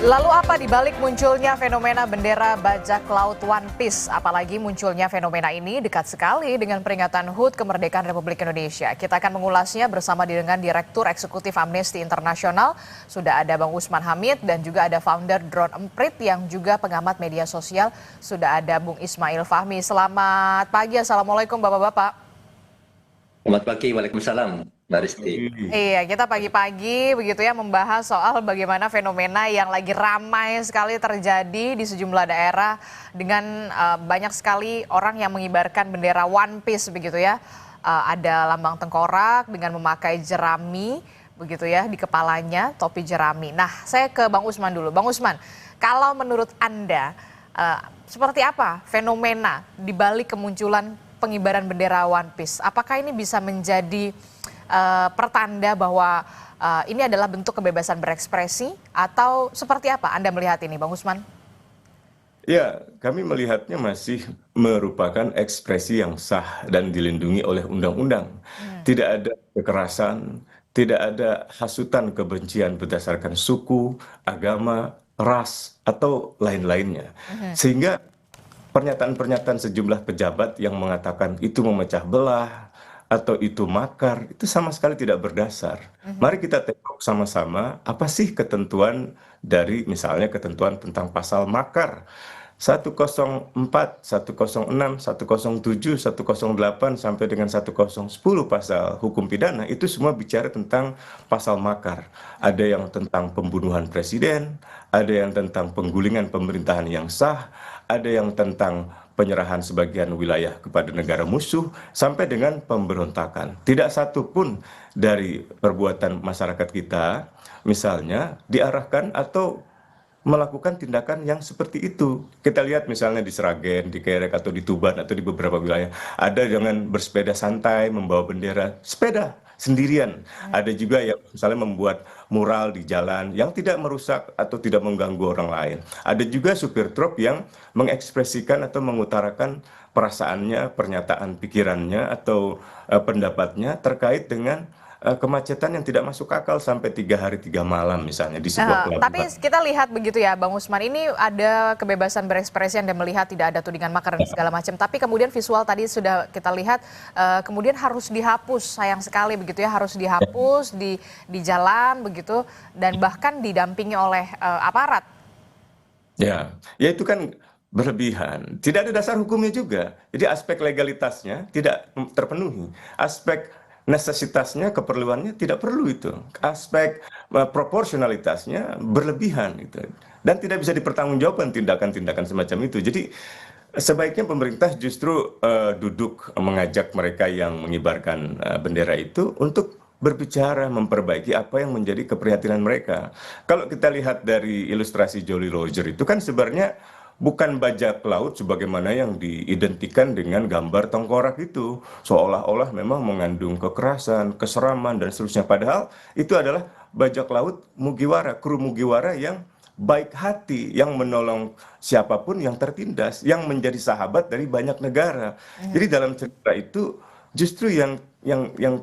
Lalu apa dibalik munculnya fenomena bendera bajak laut One Piece? Apalagi munculnya fenomena ini dekat sekali dengan peringatan HUT Kemerdekaan Republik Indonesia. Kita akan mengulasnya bersama dengan Direktur Eksekutif Amnesty International. Sudah ada Bang Usman Hamid dan juga ada founder Drone Emprit yang juga pengamat media sosial. Sudah ada Bung Ismail Fahmi. Selamat pagi, Assalamualaikum Bapak-Bapak. Selamat pagi, Waalaikumsalam, Mbak Risti. Iya, kita pagi-pagi begitu ya membahas soal bagaimana fenomena yang lagi ramai sekali terjadi di sejumlah daerah dengan banyak sekali orang yang mengibarkan bendera One Piece begitu ya. Ada lambang tengkorak dengan memakai jerami begitu ya di kepalanya, topi jerami. Nah, saya ke Bang Usman dulu. Bang Usman, kalau menurut Anda seperti apa fenomena di balik kemunculan pengibaran bendera One Piece? Apakah ini bisa menjadi pertanda bahwa ini adalah bentuk kebebasan berekspresi atau seperti apa Anda melihat ini, Bang Usman? Ya, kami melihatnya masih merupakan ekspresi yang sah dan dilindungi oleh undang-undang. Tidak ada kekerasan, tidak ada hasutan kebencian berdasarkan suku, agama, ras, atau lain-lainnya. Sehingga pernyataan-pernyataan sejumlah pejabat yang mengatakan itu memecah belah atau itu makar, itu sama sekali tidak berdasar. Mari kita tengok sama-sama apa sih ketentuan dari misalnya ketentuan tentang pasal makar 104, 106, 107, 108 sampai dengan 1010 pasal hukum pidana itu semua bicara tentang pasal makar. Ada yang tentang pembunuhan presiden, ada yang tentang penggulingan pemerintahan yang sah, ada yang tentang penyerahan sebagian wilayah kepada negara musuh, sampai dengan pemberontakan. Tidak satu pun dari perbuatan masyarakat kita, misalnya, diarahkan atau melakukan tindakan yang seperti itu. Kita lihat misalnya di Sragen, di Kerek, atau di Tuban, atau di beberapa wilayah. Ada dengan bersepeda santai, membawa bendera, sepeda sendirian. Ada juga yang misalnya membuat mural di jalan yang tidak merusak atau tidak mengganggu orang lain. Ada juga supir truk yang mengekspresikan atau mengutarakan perasaannya, pernyataan pikirannya, atau pendapatnya terkait dengan kemacetan yang tidak masuk akal sampai 3 hari 3 malam misalnya di sebuah pelabuhan. Tapi kita lihat begitu ya Bang Usman, ini ada kebebasan berekspresi Anda melihat tidak ada tudingan makar dan segala macam. Tapi kemudian visual tadi sudah kita lihat kemudian harus dihapus, sayang sekali begitu ya, harus dihapus di jalan begitu dan bahkan didampingi oleh aparat. Ya itu kan berlebihan. Tidak ada dasar hukumnya juga. Jadi aspek legalitasnya tidak terpenuhi. Aspek necesitasnya, keperluannya tidak perlu itu. Aspek proporsionalitasnya berlebihan gitu. Dan tidak bisa dipertanggungjawabkan tindakan-tindakan semacam itu. Jadi sebaiknya pemerintah justru duduk mengajak mereka yang mengibarkan bendera itu untuk berbicara, memperbaiki apa yang menjadi keprihatinan mereka. Kalau kita lihat dari ilustrasi Jolly Roger itu kan sebenarnya bukan bajak laut sebagaimana yang diidentikan dengan gambar tengkorak itu. Seolah-olah memang mengandung kekerasan, keseraman, dan seterusnya. Padahal itu adalah bajak laut Mugiwara, kru Mugiwara yang baik hati, yang menolong siapapun yang tertindas, yang menjadi sahabat dari banyak negara. Jadi dalam cerita itu justru yang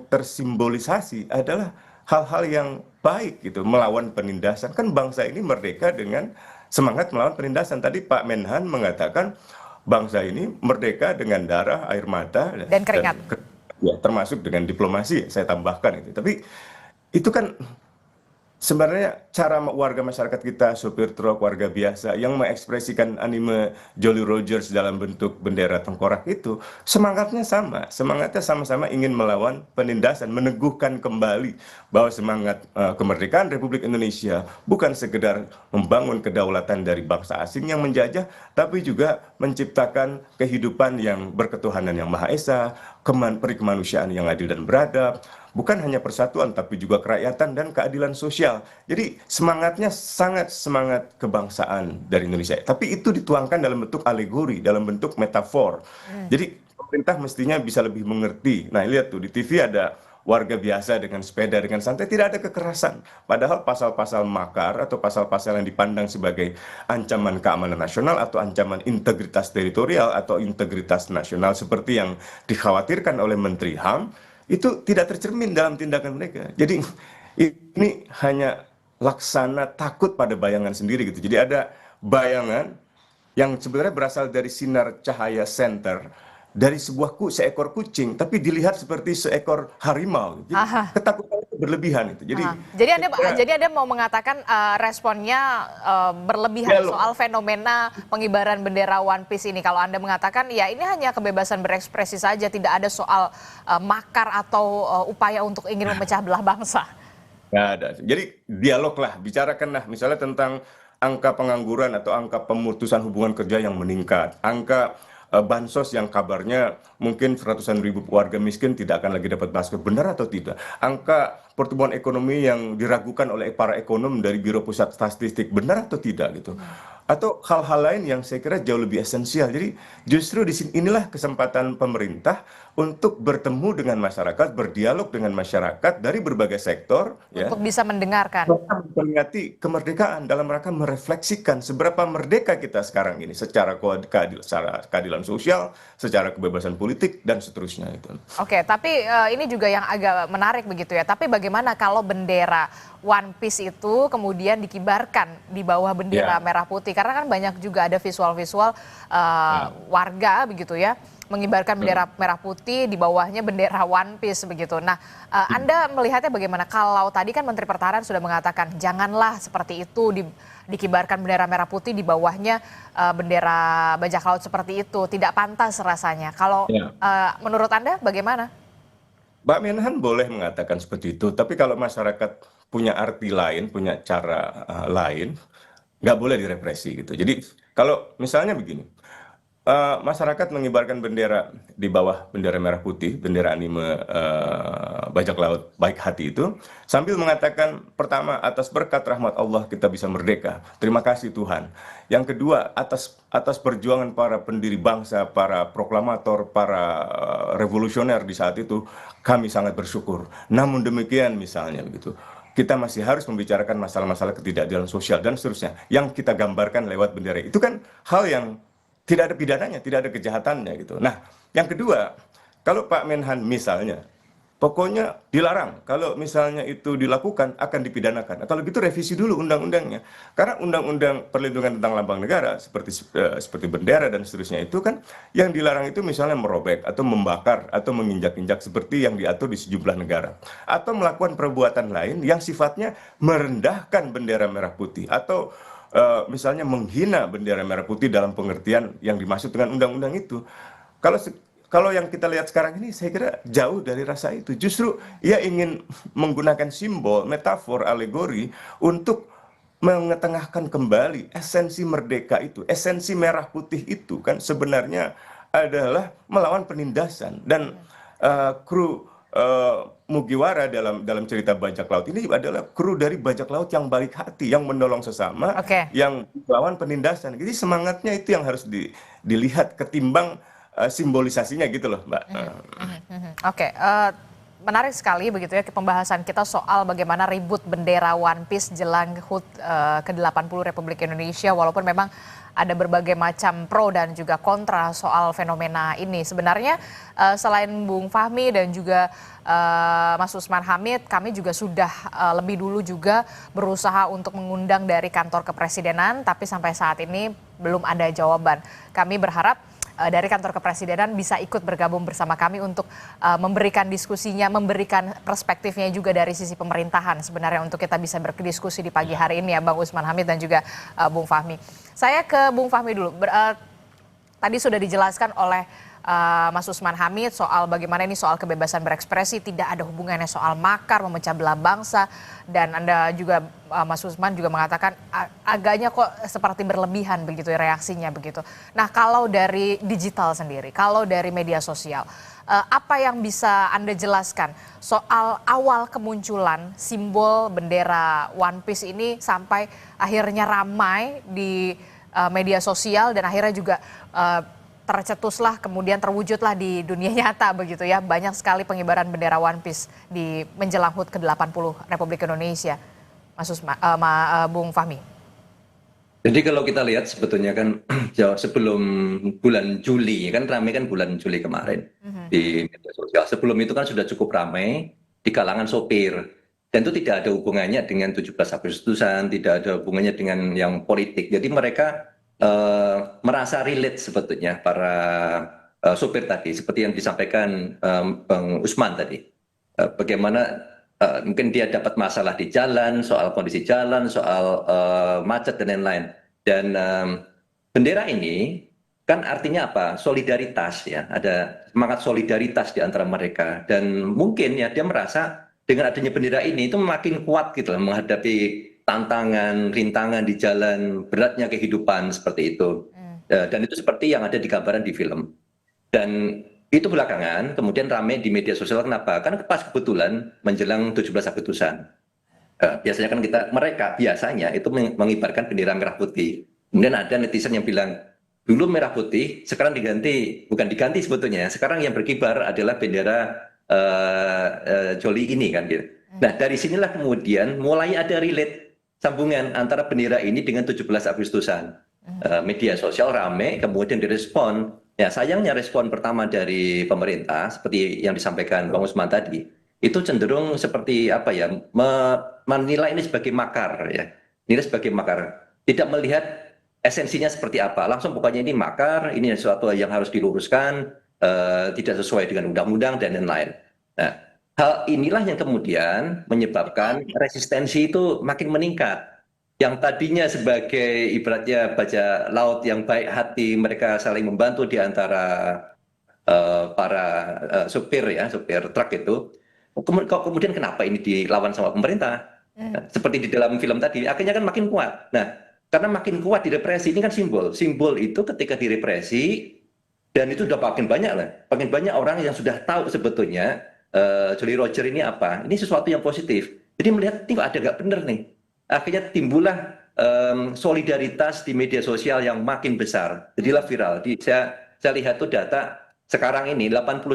tersimbolisasi adalah hal-hal yang baik gitu, melawan penindasan. Kan bangsa ini merdeka dengan semangat melawan penindasan. Tadi Pak Menhan mengatakan bangsa ini merdeka dengan darah, air mata, Dan keringat. Ya, termasuk dengan diplomasi, saya tambahkan itu. Tapi itu kan sebenarnya cara warga masyarakat kita, sopir truk, warga biasa yang mengekspresikan anime Jolly Rogers dalam bentuk bendera tengkorak itu, semangatnya sama. Semangatnya sama-sama ingin melawan penindasan, meneguhkan kembali bahwa semangat kemerdekaan Republik Indonesia bukan sekedar membangun kedaulatan dari bangsa asing yang menjajah, tapi juga menciptakan kehidupan yang berketuhanan yang Maha Esa, perikemanusiaan yang adil dan beradab, bukan hanya persatuan tapi juga kerakyatan dan keadilan sosial. Jadi semangatnya sangat semangat kebangsaan dari Indonesia. Tapi itu dituangkan dalam bentuk alegori, dalam bentuk metafor. Jadi pemerintah mestinya bisa lebih mengerti. Nah, lihat tuh di TV ada warga biasa dengan sepeda dengan santai, tidak ada kekerasan. Padahal pasal-pasal makar atau pasal-pasal yang dipandang sebagai ancaman keamanan nasional atau ancaman integritas teritorial atau integritas nasional seperti yang dikhawatirkan oleh Menteri HAM itu tidak tercermin dalam tindakan mereka. Jadi ini hanya laksana takut pada bayangan sendiri gitu. Jadi ada bayangan yang sebenarnya berasal dari sinar cahaya senter dari seekor kucing, tapi dilihat seperti seekor harimau. Jadi Aha. ketakutan itu berlebihan itu. Jadi Aha. Jadi saya kira jadi Anda mau mengatakan responnya berlebihan dialog. soal fenomena pengibaran bendera One Piece ini. Kalau Anda mengatakan ya ini hanya kebebasan berekspresi saja, tidak ada soal makar atau upaya untuk ingin memecah belah bangsa. Nggak ada. Jadi dialog lah, bicarakanlah misalnya tentang angka pengangguran atau angka pemutusan hubungan kerja yang meningkat, angka bansos yang kabarnya mungkin ratusan ribu warga miskin tidak akan lagi dapat masker, benar atau tidak? Angka pertumbuhan ekonomi yang diragukan oleh para ekonom dari Biro Pusat Statistik, benar atau tidak gitu? Atau hal-hal lain yang saya kira jauh lebih esensial. Jadi justru di sini inilah kesempatan pemerintah untuk bertemu dengan masyarakat, berdialog dengan masyarakat dari berbagai sektor, ya, Untuk bisa mendengarkan. memperingati kemerdekaan dalam rangka merefleksikan seberapa merdeka kita sekarang ini secara keadilan sosial, secara kebebasan politik dan seterusnya itu. Oke, tapi ini juga yang agak menarik begitu ya. Tapi bagaimana kalau bendera One Piece itu kemudian dikibarkan di bawah bendera Ya, merah putih? Karena kan banyak juga ada visual-visual warga begitu ya, mengibarkan bendera merah putih di bawahnya bendera One Piece begitu. Nah, Anda melihatnya bagaimana? Kalau tadi kan Menteri Pertahanan sudah mengatakan janganlah seperti itu dikibarkan bendera merah putih di bawahnya bendera bajak laut seperti itu, tidak pantas rasanya. Kalau ya. menurut Anda bagaimana? Mbak Menhan boleh mengatakan seperti itu, tapi kalau masyarakat punya arti lain, punya cara lain, nggak boleh direpresi gitu. Jadi kalau misalnya begini, masyarakat mengibarkan bendera di bawah bendera merah putih, bendera anime bajak laut baik hati itu, sambil mengatakan pertama atas berkat rahmat Allah kita bisa merdeka. Terima kasih Tuhan. Yang kedua atas perjuangan para pendiri bangsa, para proklamator, para revolusioner di saat itu kami sangat bersyukur. Namun demikian misalnya begitu. Kita masih harus membicarakan masalah-masalah ketidakadilan sosial dan seterusnya yang kita gambarkan lewat bendera. Itu kan hal yang tidak ada pidananya, tidak ada kejahatannya gitu. Nah, yang kedua, kalau Pak Menhan misalnya, pokoknya dilarang. Kalau misalnya itu dilakukan akan dipidanakan. Nah, kalau gitu revisi dulu undang-undangnya. Karena undang-undang perlindungan tentang lambang negara seperti bendera dan seterusnya itu kan yang dilarang itu misalnya merobek atau membakar atau menginjak-injak seperti yang diatur di sejumlah negara. Atau melakukan perbuatan lain yang sifatnya merendahkan bendera merah putih atau misalnya menghina bendera merah putih dalam pengertian yang dimaksud dengan undang-undang itu. Kalau kalau yang kita lihat sekarang ini saya kira jauh dari rasa itu. Justru ia ingin menggunakan simbol, metafor, alegori untuk mengetengahkan kembali esensi merdeka itu, esensi merah putih itu kan sebenarnya adalah melawan penindasan dan kru Mugiwara dalam cerita bajak laut ini adalah kru dari bajak laut yang baik hati, yang menolong sesama, Oke. yang melawan penindasan. Jadi semangatnya itu yang harus dilihat ketimbang simbolisasinya gitu loh, Mbak. Oke, menarik sekali begitu ya pembahasan kita soal bagaimana ribut bendera One Piece jelang HUT ke-80 Republik Indonesia, walaupun memang ada berbagai macam pro dan juga kontra soal fenomena ini. Sebenarnya selain Bung Fahmi dan juga Mas Usman Hamid, kami juga sudah lebih dulu juga berusaha untuk mengundang dari kantor kepresidenan, tapi sampai saat ini belum ada jawaban. Kami berharap dari kantor kepresidenan bisa ikut bergabung bersama kami untuk memberikan diskusinya, memberikan perspektifnya juga dari sisi pemerintahan sebenarnya untuk kita bisa berdiskusi di pagi hari ini ya Bang Usman Hamid dan juga Bung Fahmi. Saya ke Bung Fahmi dulu. Tadi sudah dijelaskan oleh Mas Usman Hamid soal bagaimana ini soal kebebasan berekspresi, tidak ada hubungannya soal makar, memecah belah bangsa, dan Anda juga Mas Usman juga mengatakan agaknya kok seperti berlebihan begitu reaksinya begitu. Nah, kalau dari digital sendiri, kalau dari media sosial, apa yang bisa Anda jelaskan soal awal kemunculan simbol bendera One Piece ini sampai akhirnya ramai di media sosial dan akhirnya juga tercetuslah kemudian terwujudlah di dunia nyata begitu ya, banyak sekali pengibaran bendera One Piece di menjelang HUT ke-80 Republik Indonesia. Mas Bung Fahmi. Jadi kalau kita lihat sebetulnya kan jauh sebelum bulan Juli, kan ramai kan bulan Juli kemarin di media sosial. Sebelum itu kan sudah cukup ramai di kalangan sopir. Dan itu tidak ada hubungannya dengan 17 Agustusan, tidak ada hubungannya dengan yang politik. Jadi mereka merasa relate sebetulnya para sopir tadi, seperti yang disampaikan Bang Usman tadi. Bagaimana mungkin dia dapat masalah di jalan, soal kondisi jalan, soal macet dan lain-lain. Dan bendera ini kan artinya apa? Solidaritas ya, ada semangat solidaritas di antara mereka. Dan mungkin ya dia merasa dengan adanya bendera ini itu makin kuat gitu loh, menghadapi tantangan, rintangan di jalan, beratnya kehidupan seperti itu. Dan itu seperti yang ada di gambaran di film. Dan itu belakangan kemudian rame di media sosial. Kenapa? Kan pas kebetulan menjelang 17 Agustusan. Biasanya kan mereka biasanya itu mengibarkan bendera merah putih. Kemudian ada netizen yang bilang, dulu merah putih, sekarang diganti, bukan diganti sebetulnya. Sekarang yang berkibar adalah bendera Joli ini kan gitu. Nah dari sinilah kemudian mulai ada relate sambungan antara bendera ini dengan 17 Agustusan. Media sosial rame, kemudian direspon. Ya sayangnya respon pertama dari pemerintah seperti yang disampaikan Bang Usman tadi, itu cenderung seperti apa ya, menilai ini sebagai makar ya, nilai sebagai makar, tidak melihat esensinya seperti apa. Langsung pokoknya ini makar, ini sesuatu yang harus diluruskan, tidak sesuai dengan undang-undang dan lain-lain. Nah, hal inilah yang kemudian menyebabkan resistensi itu makin meningkat. Yang tadinya sebagai ibaratnya baja laut yang baik hati, mereka saling membantu di antara para supir ya, supir truk itu. Kemudian kenapa ini dilawan sama pemerintah? Seperti di dalam film tadi, akhirnya kan makin kuat. Nah, karena makin kuat direpresi, ini kan simbol. Simbol itu ketika direpresi, dan itu udah makin banyak lah. Makin banyak orang yang sudah tahu sebetulnya Jolly Roger ini apa. Ini sesuatu yang positif. Jadi melihat, ini kok ada nggak bener nih. Akhirnya timbullah solidaritas di media sosial yang makin besar. Jadilah viral. Saya lihat tuh data sekarang ini 81%,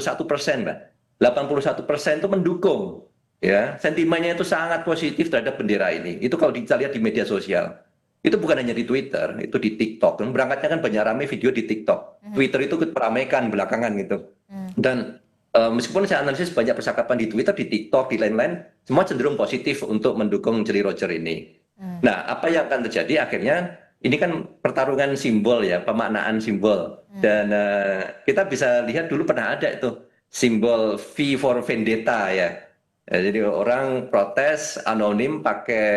Mbak. 81% itu mendukung. Ya, sentimennya itu sangat positif terhadap bendera ini. Itu kalau kita lihat di media sosial. Itu bukan hanya di Twitter, itu di TikTok. Berangkatnya kan banyak rame video di TikTok. Twitter itu meramaikan belakangan gitu. Dan meskipun saya analisis banyak percakapan di Twitter, di TikTok, di lain-lain, semua cenderung positif untuk mendukung Jolly Roger ini. Nah, apa yang akan terjadi akhirnya, ini kan pertarungan simbol ya, pemaknaan simbol. Dan kita bisa lihat dulu pernah ada itu, simbol V for Vendetta ya. Jadi orang protes anonim pakai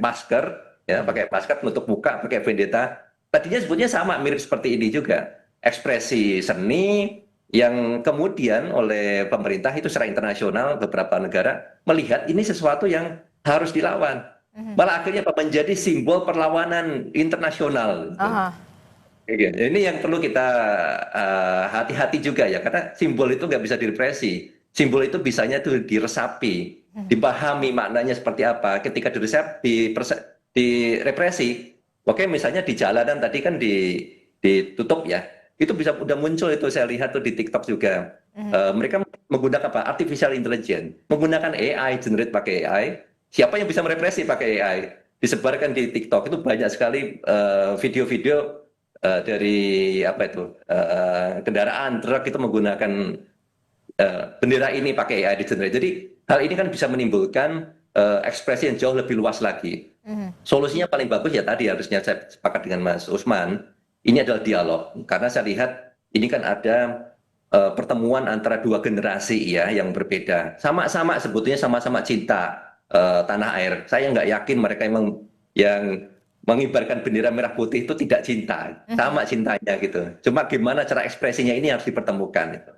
masker, ya, pakai masker menutup muka, pakai vendetta. Tadinya sebetulnya sama, mirip seperti ini juga. Ekspresi seni yang kemudian oleh pemerintah itu secara internasional, beberapa negara melihat ini sesuatu yang harus dilawan. Malah akhirnya menjadi simbol perlawanan internasional. Ini yang perlu kita hati-hati juga ya, karena simbol itu nggak bisa direpresi. Simbol itu bisanya tuh diresapi, dipahami maknanya seperti apa. Ketika direpresi, oke, misalnya di jalanan tadi kan ditutup ya, itu bisa udah muncul itu, saya lihat tuh di TikTok juga. Mereka menggunakan apa? Artificial intelligence, menggunakan AI, generate pakai AI. Siapa yang bisa merepresi pakai AI? Disebarkan di TikTok itu banyak sekali video-video dari apa itu kendaraan truk itu menggunakan bendera ini pakai AI di generate. Jadi hal ini kan bisa menimbulkan ekspresi yang jauh lebih luas lagi. Solusinya paling bagus ya tadi, harusnya saya sepakat dengan Mas Usman, ini adalah dialog. Karena saya lihat ini kan ada pertemuan antara dua generasi ya yang berbeda. Sama-sama sebetulnya sama-sama cinta tanah air. Saya nggak yakin mereka yang mengibarkan bendera merah putih itu tidak cinta, sama cintanya gitu. Cuma gimana cara ekspresinya ini harus dipertemukan.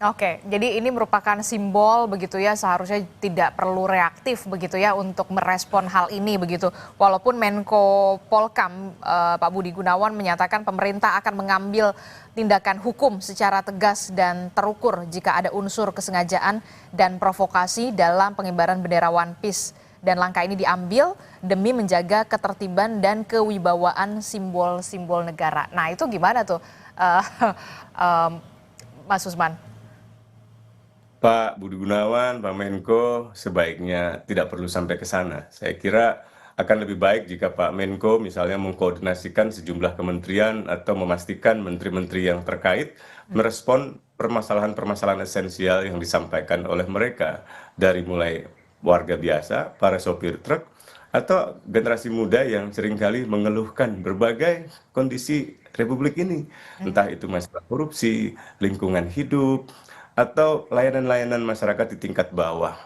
Oke, jadi ini merupakan simbol begitu ya, seharusnya tidak perlu reaktif begitu ya untuk merespon hal ini begitu. Walaupun Menko Polkam Pak Budi Gunawan menyatakan pemerintah akan mengambil tindakan hukum secara tegas dan terukur jika ada unsur kesengajaan dan provokasi dalam pengibaran bendera One Piece. Dan langkah ini diambil demi menjaga ketertiban dan kewibawaan simbol-simbol negara. Nah itu gimana tuh Mas Usman? Pak Budi Gunawan, Pak Menko sebaiknya tidak perlu sampai ke sana. Saya kira akan lebih baik jika Pak Menko misalnya mengkoordinasikan sejumlah kementerian atau memastikan menteri-menteri yang terkait merespon permasalahan-permasalahan esensial yang disampaikan oleh mereka, dari mulai warga biasa, para sopir truk, atau generasi muda yang seringkali mengeluhkan berbagai kondisi Republik ini, entah itu masalah korupsi, lingkungan hidup, atau layanan-layanan masyarakat di tingkat bawah.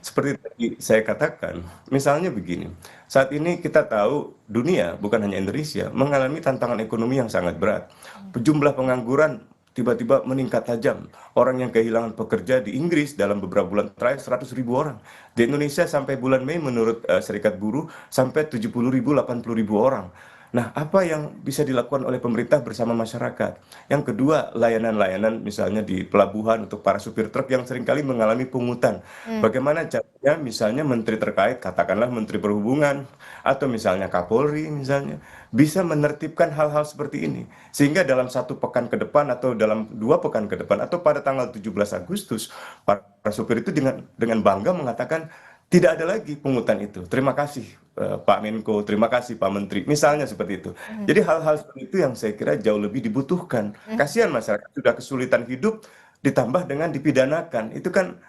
Seperti tadi saya katakan, misalnya begini, saat ini kita tahu dunia, bukan hanya Indonesia, mengalami tantangan ekonomi yang sangat berat. Jumlah pengangguran tiba-tiba meningkat tajam. Orang yang kehilangan pekerja di Inggris dalam beberapa bulan terakhir 100.000 orang. Di Indonesia sampai bulan Mei menurut Serikat Buruh sampai 70.000, 80.000 orang. Nah, apa yang bisa dilakukan oleh pemerintah bersama masyarakat? Yang kedua, layanan-layanan misalnya di pelabuhan untuk para supir truk yang seringkali mengalami pungutan. Bagaimana caranya misalnya menteri terkait, katakanlah Menteri Perhubungan, atau misalnya Kapolri misalnya, bisa menertibkan hal-hal seperti ini. Sehingga dalam 1 pekan ke depan atau dalam 2 pekan ke depan atau pada tanggal 17 Agustus, para supir itu dengan bangga mengatakan, tidak ada lagi pungutan itu. Terima kasih Pak Menko, terima kasih Pak Menteri. Misalnya seperti itu. Jadi hal-hal seperti itu yang saya kira jauh lebih dibutuhkan. Kasihan masyarakat sudah kesulitan hidup ditambah dengan dipidanakan. Itu kan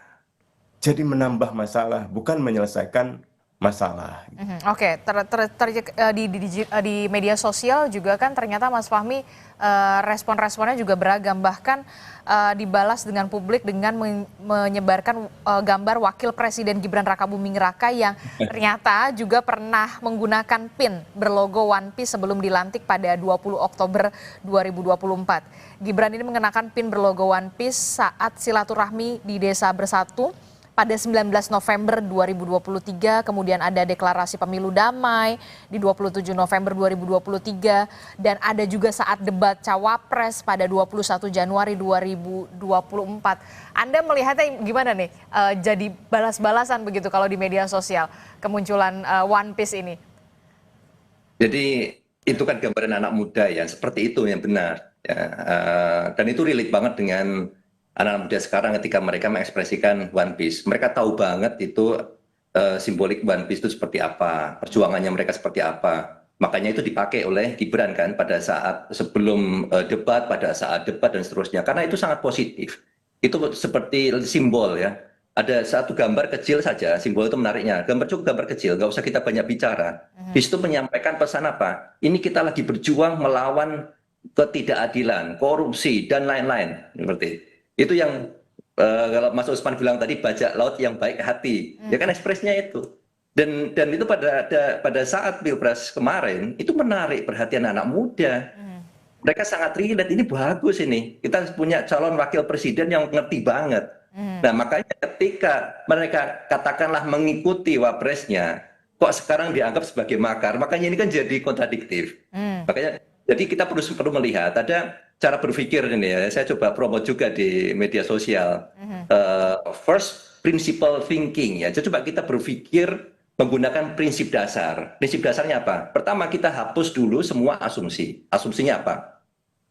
jadi menambah masalah, bukan menyelesaikan masalah. Oke, di media sosial juga kan ternyata Mas Fahmi respon-responnya juga beragam, bahkan dibalas dengan publik dengan menyebarkan gambar Wakil Presiden Gibran Rakabuming Raka yang ternyata juga pernah menggunakan pin berlogo One Piece sebelum dilantik pada 20 Oktober 2024. Gibran ini mengenakan pin berlogo One Piece saat silaturahmi di Desa Bersatu pada 19 November 2023, kemudian ada deklarasi pemilu damai di 27 November 2023, dan ada juga saat debat Cawapres pada 21 Januari 2024. Anda melihatnya gimana nih, jadi balas-balasan begitu kalau di media sosial, kemunculan One Piece ini? Jadi itu kan gambaran anak muda ya, seperti itu yang benar. Ya, dan itu relate banget dengan anak muda sekarang ketika mereka mengekspresikan One Piece. Mereka tahu banget itu simbolik One Piece itu seperti apa, perjuangannya mereka seperti apa. Makanya itu dipakai oleh Gibran kan pada saat sebelum debat, pada saat debat dan seterusnya. Karena itu sangat positif. Itu seperti simbol ya. Ada satu gambar kecil saja, simbol itu menariknya. Gambar kecil, nggak usah kita banyak bicara. Di situ menyampaikan pesan apa? Ini kita lagi berjuang melawan ketidakadilan, korupsi, dan lain-lain. Seperti itu yang kalau Mas Usman bilang tadi, bajak laut yang baik hati, ya kan ekspresinya itu. Dan itu pada saat Pilpres kemarin itu menarik perhatian anak muda. Mereka sangat relate, ini bagus ini. Kita punya calon wakil presiden yang ngerti banget. Nah makanya ketika mereka katakanlah mengikuti wapresnya, kok sekarang dianggap sebagai makar, makanya ini kan jadi kontradiktif. Makanya jadi kita perlu melihat ada cara berpikir ini ya, saya coba promote juga di media sosial. First principle thinking ya, jadi coba kita berpikir menggunakan prinsip dasar. Prinsip dasarnya apa? Pertama kita hapus dulu semua asumsi. Asumsinya apa?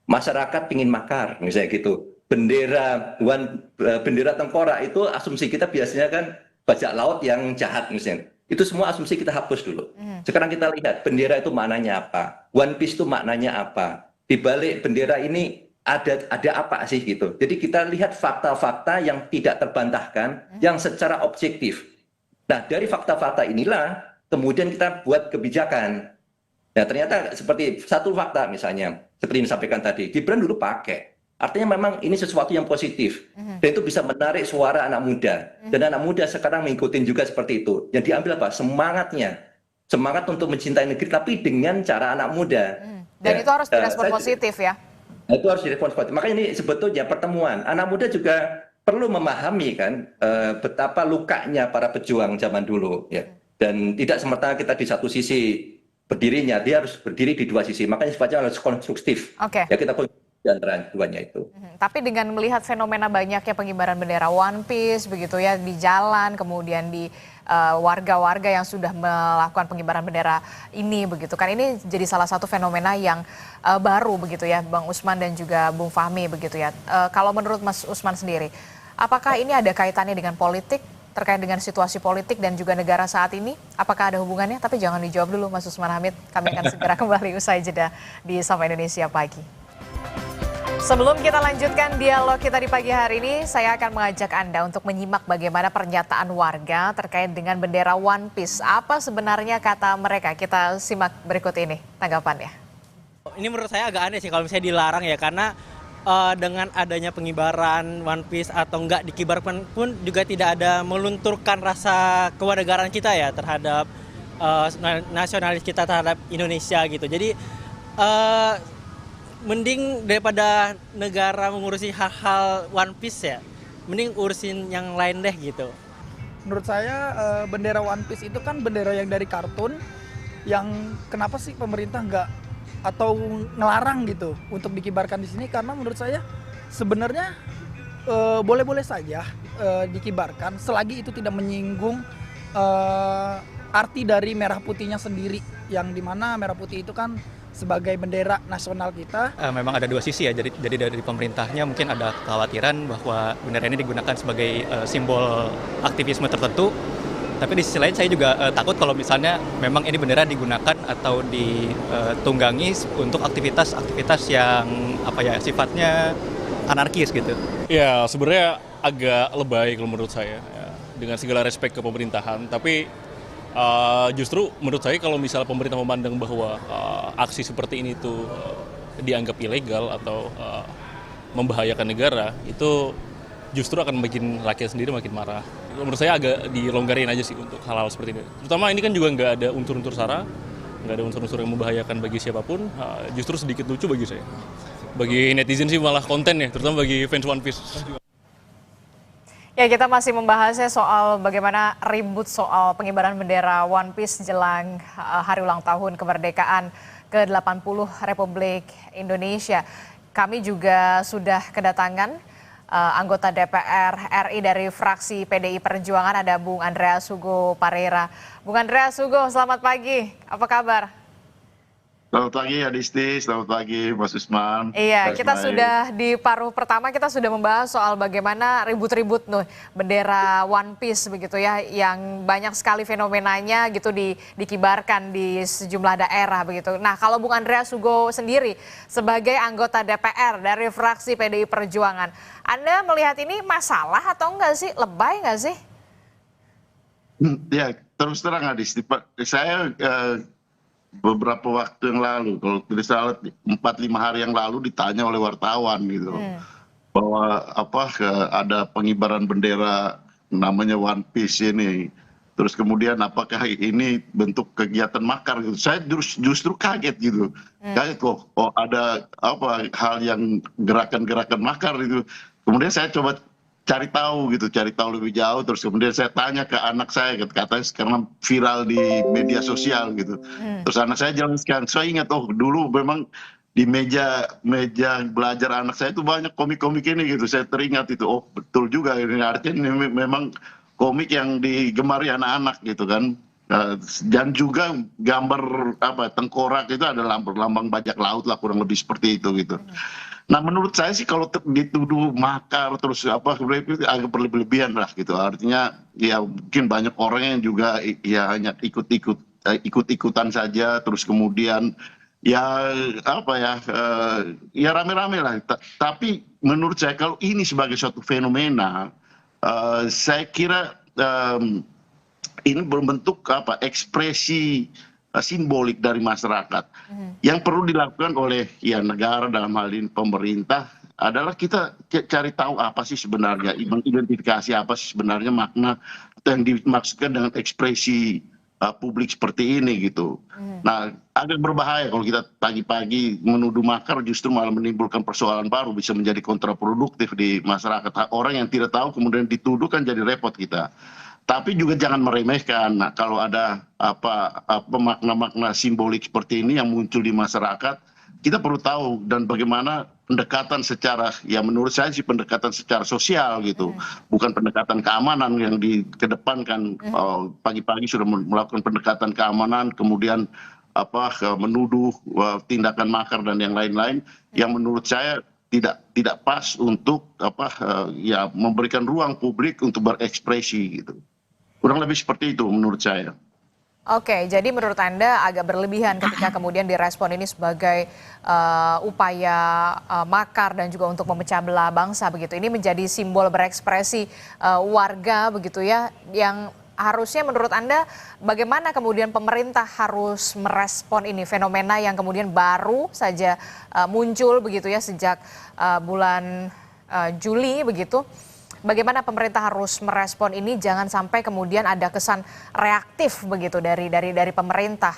Masyarakat ingin makar, misalnya gitu. Bendera tengkorak itu asumsi kita biasanya kan bajak laut yang jahat misalnya. Itu semua asumsi kita hapus dulu. Sekarang kita lihat bendera itu maknanya apa? One Piece itu maknanya apa? Di balik bendera ini ada apa sih gitu. Jadi kita lihat fakta-fakta yang tidak terbantahkan, yang secara objektif. Nah, dari fakta-fakta inilah kemudian kita buat kebijakan. Nah, ternyata seperti satu fakta misalnya, seperti yang disampaikan tadi, Gibran dulu pakai. Artinya memang ini sesuatu yang positif. Dan itu bisa menarik suara anak muda. Dan anak muda sekarang mengikuti juga seperti itu. Yang diambil apa? Semangatnya. Semangat untuk mencintai negeri, tapi dengan cara anak muda. Dan itu harus direspon positif ya? Itu harus direspon positif. Makanya ini sebetulnya pertemuan. Anak muda juga perlu memahami kan betapa lukanya para pejuang zaman dulu. Ya. Dan tidak semata kita di satu sisi berdirinya, dia harus berdiri di dua sisi. Makanya sifatnya harus konstruktif. Ya kita di antara duanya itu. Tapi dengan melihat fenomena banyaknya pengibaran bendera One Piece begitu ya di jalan, kemudian di warga-warga yang sudah melakukan pengibaran bendera ini begitu kan, ini jadi salah satu fenomena yang baru begitu ya Bang Usman dan juga Bung Fahmi begitu ya. Kalau menurut Mas Usman sendiri, apakah ini ada kaitannya dengan politik, terkait dengan situasi politik dan juga negara saat ini? Apakah ada hubungannya? Tapi jangan dijawab dulu Mas Usman Hamid, kami akan segera kembali usai jeda di Sapa Indonesia Pagi. Sebelum kita lanjutkan dialog kita di pagi hari ini, saya akan mengajak Anda untuk menyimak bagaimana pernyataan warga terkait dengan bendera One Piece. Apa sebenarnya kata mereka? Kita simak berikut ini tanggapannya. Ini menurut saya agak aneh sih kalau misalnya dilarang ya, karena dengan adanya pengibaran One Piece atau enggak dikibarkan pun juga tidak ada melunturkan rasa kewarganegaraan kita ya terhadap nasionalis kita terhadap Indonesia gitu. Jadi mending daripada negara mengurusi hal-hal One Piece ya, mending urusin yang lain deh gitu. Menurut saya bendera One Piece itu kan bendera yang dari kartun, yang kenapa sih pemerintah nggak atau ngelarang gitu untuk dikibarkan di sini? Karena menurut saya sebenarnya boleh-boleh saja dikibarkan selagi itu tidak menyinggung arti dari merah putihnya sendiri, yang dimana merah putih itu kan sebagai bendera nasional kita. Memang ada dua sisi ya, jadi dari pemerintahnya mungkin ada kekhawatiran bahwa bendera ini digunakan sebagai simbol aktivisme tertentu. Tapi di sisi lain saya juga takut kalau misalnya memang ini bendera digunakan atau ditunggangi untuk aktivitas-aktivitas yang sifatnya anarkis gitu. Ya sebenarnya agak lebay kalau menurut saya ya, dengan segala respek ke pemerintahan. Tapi justru menurut saya kalau misalnya pemerintah memandang bahwa aksi seperti ini tuh dianggap ilegal atau membahayakan negara, itu justru akan bikin rakyat sendiri makin marah. Menurut saya agak dilonggarin aja sih untuk hal-hal seperti ini. Terutama ini kan juga nggak ada unsur-unsur sara, nggak ada unsur-unsur yang membahayakan bagi siapapun, justru sedikit lucu bagi saya. Bagi netizen sih malah konten ya, terutama bagi fans One Piece. Ya, kita masih membahasnya soal bagaimana ribut soal pengibaran bendera One Piece jelang hari ulang tahun kemerdekaan ke-80 Republik Indonesia. Kami juga sudah kedatangan anggota DPR RI dari fraksi PDI Perjuangan, ada Bung Andreas Hugo Pareira. Bung Andreas Hugo, selamat pagi. Apa kabar? Selamat pagi Adisti, selamat pagi Mas Usman. Iya, kita sudah di paruh pertama, kita sudah membahas soal bagaimana ribut-ribut bendera One Piece begitu ya, yang banyak sekali fenomenanya gitu dikibarkan di sejumlah daerah begitu. Nah, kalau Bung Andreas Hugo sendiri sebagai anggota DPR dari fraksi PDI Perjuangan, Anda melihat ini masalah atau enggak sih? Lebay enggak sih? Ya, terus terang Adisti, saya beberapa waktu yang lalu, kalau tidak salah 4-5 hari yang lalu ditanya oleh wartawan gitu, bahwa ada pengibaran bendera namanya One Piece ini, terus kemudian apakah ini bentuk kegiatan makar gitu. Saya justru kaget gitu, kaget kok ada hal yang gerakan-gerakan makar gitu. Kemudian saya coba cari tahu lebih jauh, terus kemudian saya tanya ke anak saya, katanya karena viral di media sosial gitu. Terus anak saya jelaskan, saya ingat dulu memang di meja belajar anak saya itu banyak komik-komik ini gitu. Saya teringat itu, betul juga ini, artinya ini memang komik yang digemari anak-anak gitu kan. Dan juga gambar tengkorak itu ada lambang bajak laut lah, kurang lebih seperti itu gitu. Nah, menurut saya sih kalau dituduh makar terus itu agak berlebihan lah gitu. Artinya ya mungkin banyak orang yang juga ya hanya ikut-ikutan saja, terus kemudian ya ya rame-rame lah. Tapi menurut saya kalau ini sebagai suatu fenomena, saya kira ini berbentuk ekspresi simbolik dari masyarakat. Yang perlu dilakukan oleh negara, dalam hal ini pemerintah, adalah kita cari tahu apa sih sebenarnya, mengidentifikasi apa sih sebenarnya makna yang dimaksudkan dengan ekspresi publik seperti ini gitu. Nah, agak berbahaya kalau kita pagi-pagi menuduh makar, justru malah menimbulkan persoalan baru, bisa menjadi kontraproduktif di masyarakat. Orang yang tidak tahu kemudian dituduh kan jadi repot kita. Tapi juga jangan meremehkan. Nah, kalau ada makna-makna simbolik seperti ini yang muncul di masyarakat, kita perlu tahu dan bagaimana pendekatan secara, ya menurut saya sih pendekatan secara sosial gitu, bukan pendekatan keamanan yang dikedepankan. Pagi-pagi sudah melakukan pendekatan keamanan, kemudian menuduh tindakan makar dan yang lain-lain, yang menurut saya tidak pas untuk memberikan ruang publik untuk berekspresi gitu. Kurang lebih seperti itu menurut saya. Oke, jadi menurut Anda agak berlebihan ketika kemudian direspon ini sebagai upaya makar dan juga untuk memecah belah bangsa begitu. Ini menjadi simbol berekspresi warga begitu ya, yang harusnya menurut Anda bagaimana kemudian pemerintah harus merespon ini fenomena yang kemudian baru saja muncul begitu ya sejak bulan Juli begitu. Bagaimana pemerintah harus merespon ini, jangan sampai kemudian ada kesan reaktif begitu dari pemerintah.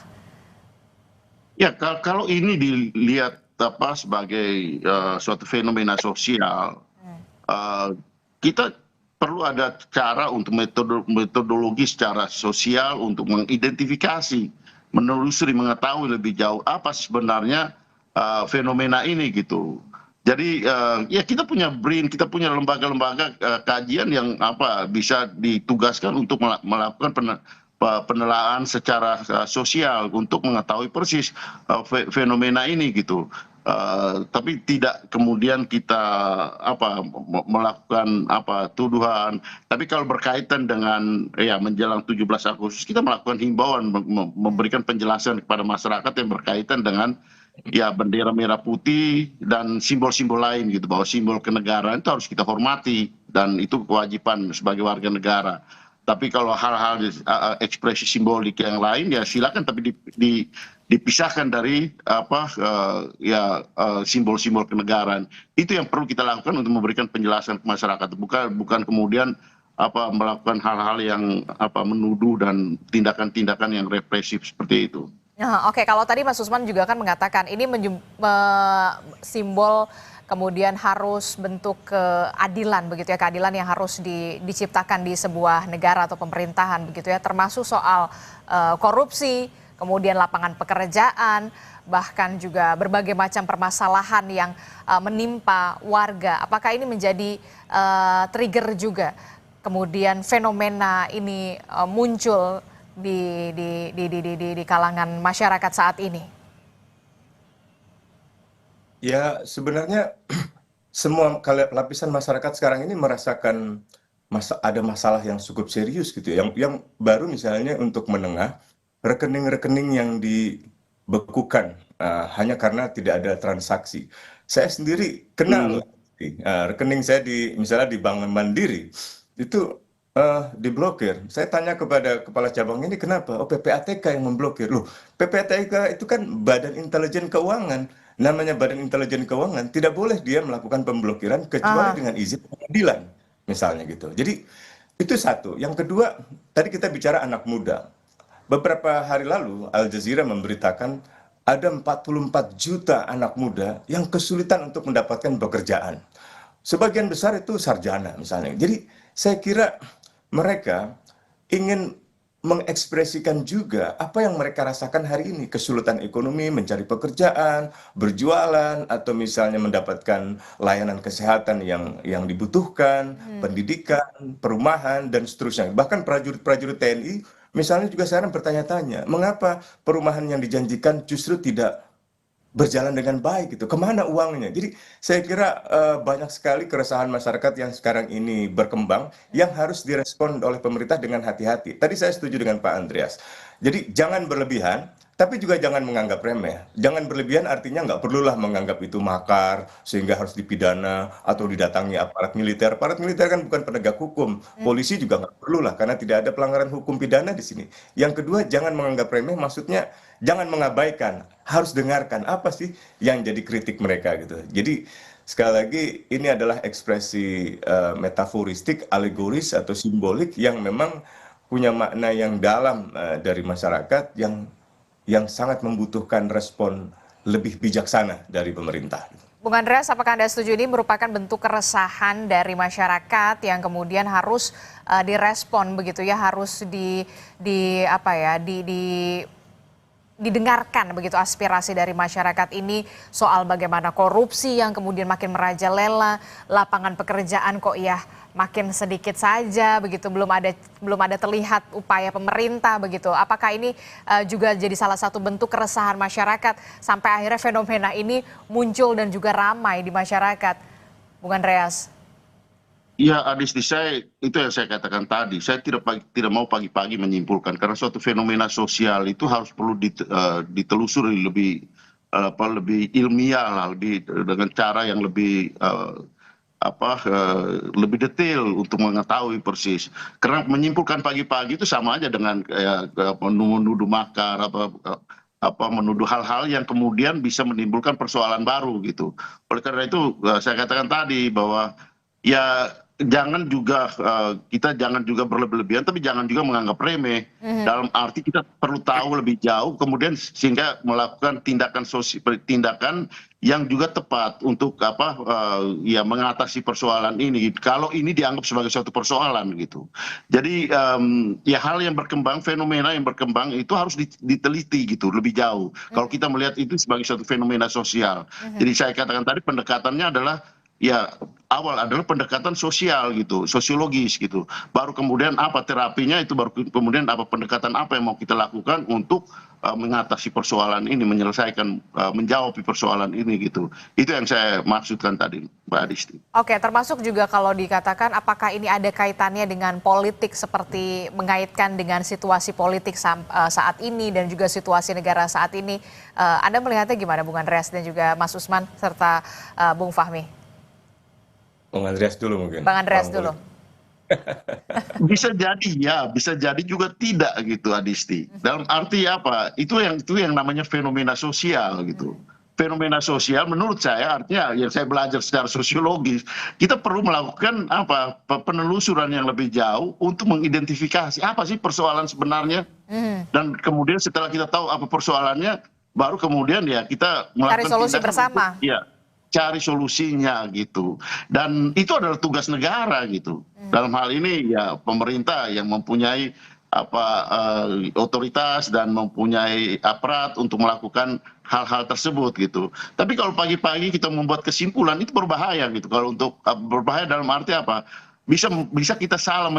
Ya, kalau ini dilihat sebagai suatu fenomena sosial, kita perlu ada cara untuk metodologi secara sosial untuk mengidentifikasi, menelusuri, mengetahui lebih jauh apa sebenarnya fenomena ini gitu. Jadi ya kita punya BRIN, kita punya lembaga-lembaga kajian yang bisa ditugaskan untuk melakukan penelaahan secara sosial untuk mengetahui persis fenomena ini gitu. Tapi tidak kemudian kita melakukan tuduhan. Tapi kalau berkaitan dengan menjelang 17 Agustus kita melakukan himbauan, memberikan penjelasan kepada masyarakat yang berkaitan dengan bendera merah putih dan simbol-simbol lain gitu, bahwa simbol kenegaraan itu harus kita hormati dan itu kewajiban sebagai warga negara. Tapi kalau hal-hal ekspresi simbolik yang lain ya silakan, tapi dipisahkan dari simbol-simbol kenegaraan. Itu yang perlu kita lakukan untuk memberikan penjelasan ke masyarakat, bukan kemudian melakukan hal-hal yang menuduh dan tindakan-tindakan yang represif seperti itu. Oke, kalau tadi Mas Usman juga kan mengatakan ini simbol kemudian harus bentuk keadilan begitu ya, keadilan yang harus diciptakan di sebuah negara atau pemerintahan begitu ya, termasuk soal korupsi, kemudian lapangan pekerjaan, bahkan juga berbagai macam permasalahan yang menimpa warga. Apakah ini menjadi trigger juga kemudian fenomena ini muncul di kalangan masyarakat saat ini? Ya, sebenarnya semua lapisan masyarakat sekarang ini merasakan ada masalah yang cukup serius gitu. Yang baru misalnya untuk menengah, rekening-rekening yang dibekukan hanya karena tidak ada transaksi. Saya sendiri kenal rekening saya misalnya di Bank Mandiri itu diblokir. Saya tanya kepada kepala cabang ini kenapa? Oh, PPATK yang memblokir. Loh, PPATK itu kan Badan Intelijen Keuangan. Namanya Badan Intelijen Keuangan, tidak boleh dia melakukan pemblokiran kecuali dengan izin pengadilan, misalnya gitu. Jadi itu satu. Yang kedua, tadi kita bicara anak muda. Beberapa hari lalu Al Jazeera memberitakan ada 44 juta anak muda yang kesulitan untuk mendapatkan pekerjaan. Sebagian besar itu sarjana misalnya. Jadi saya kira mereka ingin mengekspresikan juga apa yang mereka rasakan hari ini, kesulitan ekonomi, mencari pekerjaan, berjualan, atau misalnya mendapatkan layanan kesehatan yang dibutuhkan, pendidikan, perumahan, dan seterusnya. Bahkan prajurit-prajurit TNI misalnya juga sekarang bertanya-tanya, mengapa perumahan yang dijanjikan justru tidak berjalan dengan baik gitu, kemana uangnya? Jadi saya kira banyak sekali keresahan masyarakat yang sekarang ini berkembang yang harus direspon oleh pemerintah dengan hati-hati. Tadi saya setuju dengan Pak Andreas. Jadi jangan berlebihan, tapi juga jangan menganggap remeh. Jangan berlebihan artinya nggak perlulah menganggap itu makar sehingga harus dipidana atau didatangi aparat militer. Aparat militer kan bukan penegak hukum. Polisi juga nggak perlulah karena tidak ada pelanggaran hukum pidana di sini. Yang kedua, jangan menganggap remeh, maksudnya jangan mengabaikan, harus dengarkan apa sih yang jadi kritik mereka gitu. Jadi sekali lagi ini adalah ekspresi metaforistik, alegoris atau simbolik yang memang punya makna yang dalam dari masyarakat yang sangat membutuhkan respon lebih bijaksana dari pemerintah. Bung Andreas, apakah Anda setuju ini merupakan bentuk keresahan dari masyarakat yang kemudian harus direspon begitu ya, harus didengarkan begitu aspirasi dari masyarakat ini soal bagaimana korupsi yang kemudian makin merajalela, lapangan pekerjaan kok ya makin sedikit saja begitu, belum ada terlihat upaya pemerintah begitu. Apakah ini juga jadi salah satu bentuk keresahan masyarakat sampai akhirnya fenomena ini muncul dan juga ramai di masyarakat, Bung Andreas? Ya, Adisti, itu yang saya katakan tadi. Saya tidak mau pagi-pagi menyimpulkan karena suatu fenomena sosial itu harus perlu ditelusuri lebih lebih ilmiah lah, dengan cara yang lebih lebih detail untuk mengetahui persis. Karena menyimpulkan pagi-pagi itu sama aja dengan menuduh makar menuduh hal-hal yang kemudian bisa menimbulkan persoalan baru gitu. Oleh karena itu saya katakan tadi bahwa ya kita jangan juga berlebihan, tapi jangan juga menganggap remeh. Dalam arti kita perlu tahu lebih jauh, kemudian sehingga melakukan tindakan yang juga tepat untuk mengatasi persoalan ini. Kalau ini dianggap sebagai suatu persoalan gitu. Jadi ya hal yang berkembang, fenomena yang berkembang itu harus diteliti gitu lebih jauh. Kalau kita melihat itu sebagai suatu fenomena sosial. Jadi saya katakan tadi pendekatannya adalah ya awal adalah pendekatan sosial gitu, sosiologis gitu. Baru kemudian apa terapinya, itu baru kemudian apa pendekatan apa yang mau kita lakukan untuk mengatasi persoalan ini, menyelesaikan, menjawab persoalan ini gitu. Itu yang saya maksudkan tadi, Mbak Adisti. Oke, termasuk juga kalau dikatakan apakah ini ada kaitannya dengan politik, seperti mengaitkan dengan situasi politik saat ini dan juga situasi negara saat ini. Anda melihatnya gimana, Bung Andreas dan juga Mas Usman serta Bung Fahmi? Bang Andreas dulu mungkin. Bang Andreas dulu. Bisa jadi ya, bisa jadi juga tidak gitu, Adisti. Dalam arti apa? Itu yang namanya fenomena sosial gitu. Fenomena sosial menurut saya artinya yang saya belajar secara sosiologis, kita perlu melakukan penelusuran yang lebih jauh untuk mengidentifikasi apa sih persoalan sebenarnya. Dan kemudian setelah kita tahu apa persoalannya, baru kemudian ya kita melakukan Cari solusi tindakan bersama. cari solusinya gitu. Dan itu adalah tugas negara gitu. Dalam hal ini ya pemerintah yang mempunyai otoritas dan mempunyai aparat untuk melakukan hal-hal tersebut gitu. Tapi kalau pagi-pagi kita membuat kesimpulan, itu berbahaya gitu. Kalau untuk berbahaya dalam arti apa? Bisa kita salah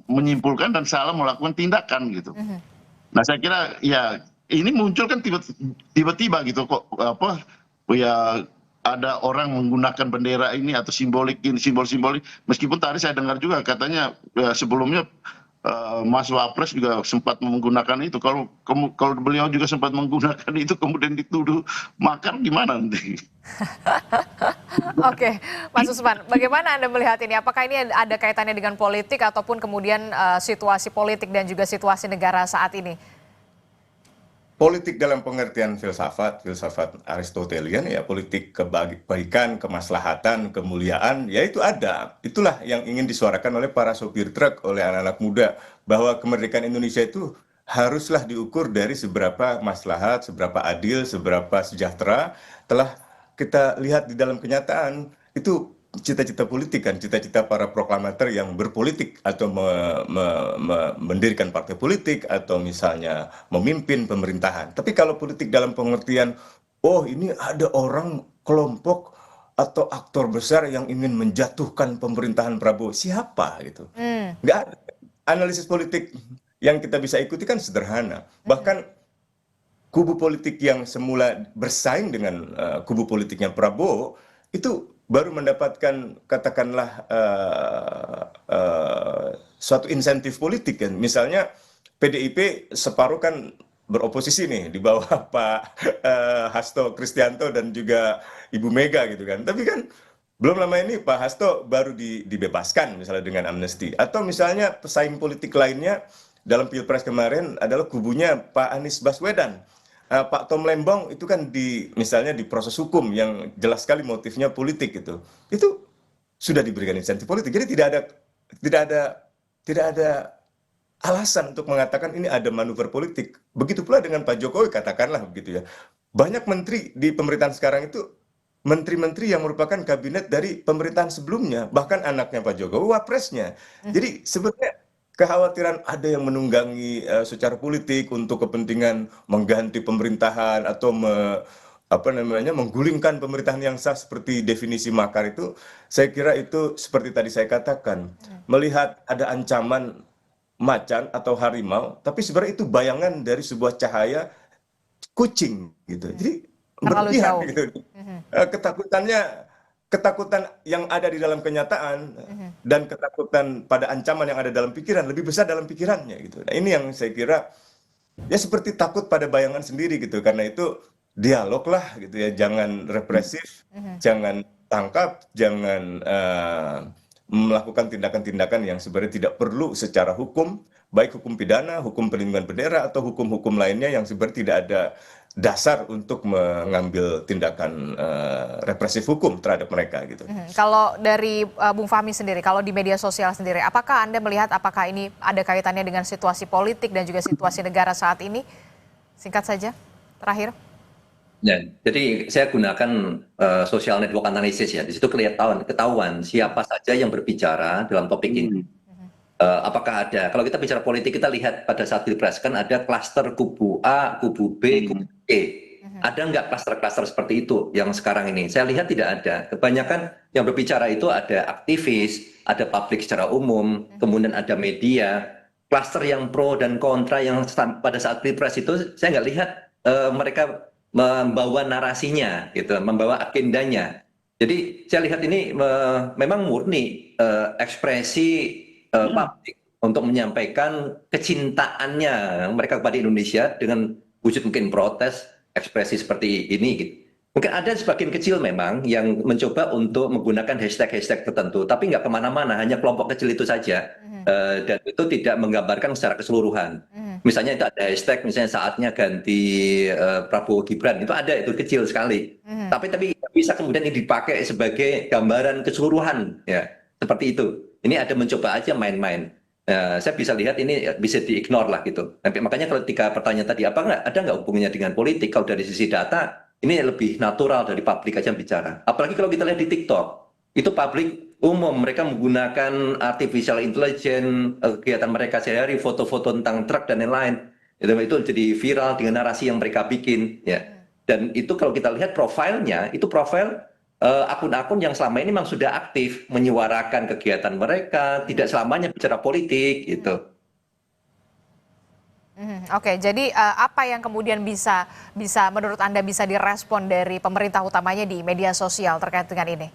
menyimpulkan dan salah melakukan tindakan gitu. Nah, saya kira ya ini muncul kan tiba-tiba gitu kok ya ada orang menggunakan bendera ini atau simbolik ini, simbol-simbolik. Meskipun tadi saya dengar juga katanya sebelumnya Mas Wapres juga sempat menggunakan itu. Kalau beliau juga sempat menggunakan itu kemudian dituduh makar, gimana nanti? Oke, Mas Usman, bagaimana Anda melihat ini? Apakah ini ada kaitannya dengan politik ataupun kemudian situasi politik dan juga situasi negara saat ini? Politik dalam pengertian filsafat Aristotelian ya, politik kebaikan, kemaslahatan, kemuliaan, ya itu ada. Itulah yang ingin disuarakan oleh para sopir truk, oleh anak-anak muda, bahwa kemerdekaan Indonesia itu haruslah diukur dari seberapa maslahat, seberapa adil, seberapa sejahtera. Telah kita lihat di dalam kenyataan, itu cita-cita politik kan, cita-cita para proklamator yang berpolitik atau mendirikan partai politik atau misalnya memimpin pemerintahan. Tapi kalau politik dalam pengertian, oh ini ada orang, kelompok atau aktor besar yang ingin menjatuhkan pemerintahan Prabowo, siapa gitu? Nggak ada. Analisis politik yang kita bisa ikuti kan sederhana. Bahkan kubu politik yang semula bersaing dengan kubu politiknya Prabowo itu baru mendapatkan katakanlah suatu insentif politik kan. Misalnya PDIP separuh kan beroposisi nih di bawah Pak Hasto Kristianto dan juga Ibu Mega gitu kan. Tapi kan belum lama ini Pak Hasto baru dibebaskan misalnya dengan amnesti. Atau misalnya pesaing politik lainnya dalam Pilpres kemarin adalah kubunya Pak Anies Baswedan. Pak Tom Lembong itu kan misalnya di proses hukum yang jelas sekali motifnya politik itu sudah diberikan insentif politik. Jadi tidak ada alasan untuk mengatakan ini ada manuver politik. Begitu pula dengan Pak Jokowi, katakanlah begitu ya. Banyak menteri di pemerintahan sekarang itu menteri-menteri yang merupakan kabinet dari pemerintahan sebelumnya, bahkan anaknya Pak Jokowi wapresnya. Jadi sebenarnya kekhawatiran ada yang menunggangi secara politik untuk kepentingan mengganti pemerintahan atau menggulingkan pemerintahan yang sah seperti definisi makar itu, saya kira itu seperti tadi saya katakan, melihat ada ancaman macan atau harimau, tapi sebenarnya itu bayangan dari sebuah cahaya kucing gitu. Jadi berlebihan gitu. Ketakutannya ketakutan yang ada di dalam kenyataan dan ketakutan pada ancaman yang ada dalam pikiran lebih besar dalam pikirannya gitu. Nah, ini yang saya kira ya seperti takut pada bayangan sendiri gitu. Karena itu dialog lah gitu ya, jangan represif, jangan tangkap, jangan melakukan tindakan-tindakan yang sebenarnya tidak perlu secara hukum, baik hukum pidana, hukum perlindungan bendera, atau hukum-hukum lainnya yang sebenarnya tidak ada dasar untuk mengambil tindakan represif hukum terhadap mereka gitu. Kalau dari Bung Fahmi sendiri, kalau di media sosial sendiri, apakah Anda melihat apakah ini ada kaitannya dengan situasi politik dan juga situasi negara saat ini? Singkat saja, terakhir. Ya, jadi saya gunakan social network analysis ya. Di situ ketahuan siapa saja yang berbicara dalam topik ini. Apakah ada? Kalau kita bicara politik, kita lihat pada saat pilpres kan ada klaster kubu A, kubu B, kubu C. Ada nggak klaster-klaster seperti itu yang sekarang ini? Saya lihat tidak ada. Kebanyakan yang berbicara itu ada aktivis, ada publik secara umum, kemudian ada media. Klaster yang pro dan kontra yang pada saat pilpres itu saya nggak lihat mereka membawa narasinya, gitu, membawa agendanya. Jadi saya lihat ini memang murni ekspresi publik untuk menyampaikan kecintaannya mereka kepada Indonesia dengan wujud mungkin protes, ekspresi seperti ini. Gitu. Mungkin ada sebagian kecil memang yang mencoba untuk menggunakan hashtag-hashtag tertentu, tapi nggak kemana-mana, hanya kelompok kecil itu saja. Dan itu tidak menggambarkan secara keseluruhan. Misalnya itu ada hashtag, misalnya saatnya ganti Prabowo Gibran, itu ada, itu kecil sekali. Tapi bisa kemudian ini dipakai sebagai gambaran keseluruhan, ya seperti itu. Ini ada mencoba aja main-main. Saya bisa lihat ini bisa di-ignore lah gitu. Makanya kalau ketika pertanyaan tadi ada nggak hubungannya dengan politik? Kalau dari sisi data ini lebih natural dari publik aja bicara. Apalagi kalau kita lihat di TikTok, itu publik umum, mereka menggunakan artificial intelligence, kegiatan mereka sehari-hari, foto-foto tentang truk dan lain-lain. Itu jadi viral dengan narasi yang mereka bikin. Ya. Dan itu kalau kita lihat profilnya, itu profil akun-akun yang selama ini memang sudah aktif menyuarakan kegiatan mereka, tidak selamanya bicara politik gitu. Oke, jadi apa yang kemudian bisa menurut Anda bisa direspon dari pemerintah utamanya di media sosial terkait dengan ini?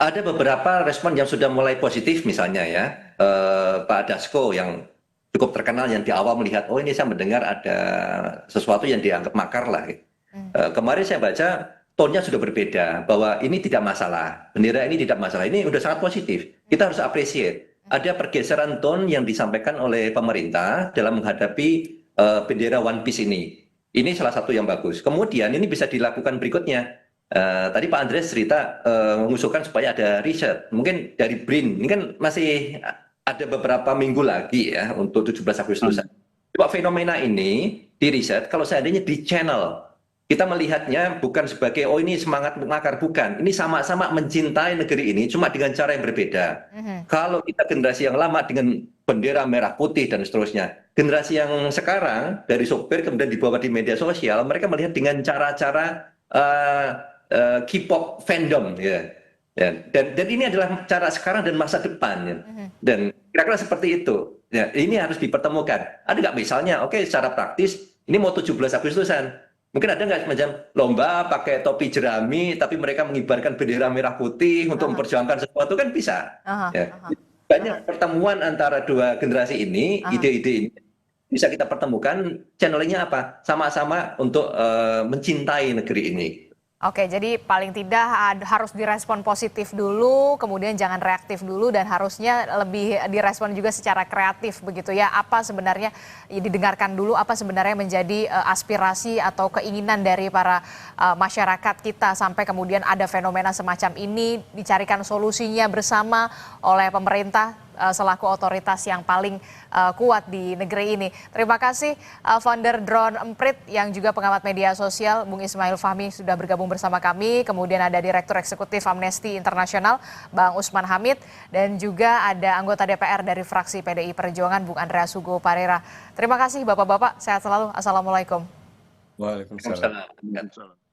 Ada beberapa respon yang sudah mulai positif, misalnya ya Pak Dasko yang cukup terkenal yang di awal melihat, oh ini saya mendengar ada sesuatu yang dianggap makar lah. Kemarin saya baca tone-nya sudah berbeda, bahwa ini tidak masalah, bendera ini tidak masalah, ini sudah sangat positif. Kita harus appreciate. Ada pergeseran tone yang disampaikan oleh pemerintah dalam menghadapi bendera One Piece ini. Ini salah satu yang bagus. Kemudian ini bisa dilakukan berikutnya. Tadi Pak Andreas cerita mengusulkan supaya ada riset. Mungkin dari BRIN, ini kan masih ada beberapa minggu lagi ya untuk 17 Agustus. Coba fenomena ini di riset, kalau seandainya di channel, kita melihatnya bukan sebagai, oh ini semangat makar, bukan. Ini sama-sama mencintai negeri ini, cuma dengan cara yang berbeda. Kalau kita generasi yang lama dengan bendera merah putih dan seterusnya, generasi yang sekarang dari sopir kemudian dibawa di media sosial, mereka melihat dengan cara-cara K-pop fandom, ya. Dan ini adalah cara sekarang dan masa depan, ya. Dan kira-kira seperti itu. Ya, ini harus dipertemukan. Ada nggak misalnya, oke, secara praktis, ini mau 17 Agustusan. Mungkin ada nggak semacam lomba pakai topi jerami, tapi mereka mengibarkan bendera merah putih untuk memperjuangkan sesuatu, kan bisa. Ya. Banyak pertemuan antara dua generasi ini, ide-ide ini bisa kita pertemukan. Channelingnya apa? Sama-sama untuk mencintai negeri ini. Oke, jadi paling tidak harus direspon positif dulu, kemudian jangan reaktif dulu, dan harusnya lebih direspon juga secara kreatif begitu ya. Apa sebenarnya didengarkan dulu, apa sebenarnya menjadi aspirasi atau keinginan dari para masyarakat kita sampai kemudian ada fenomena semacam ini, dicarikan solusinya bersama oleh pemerintah selaku otoritas yang paling kuat di negeri ini. Terima kasih founder Drone Emprit yang juga pengamat media sosial Bung Ismail Fahmi sudah bergabung bersama kami. Kemudian ada Direktur Eksekutif Amnesty International Bang Usman Hamid, dan juga ada anggota DPR dari fraksi PDI Perjuangan Bung Andreas Hugo Parera. Terima kasih Bapak-bapak, sehat selalu. Assalamualaikum. Waalaikumsalam. Waalaikumsalam.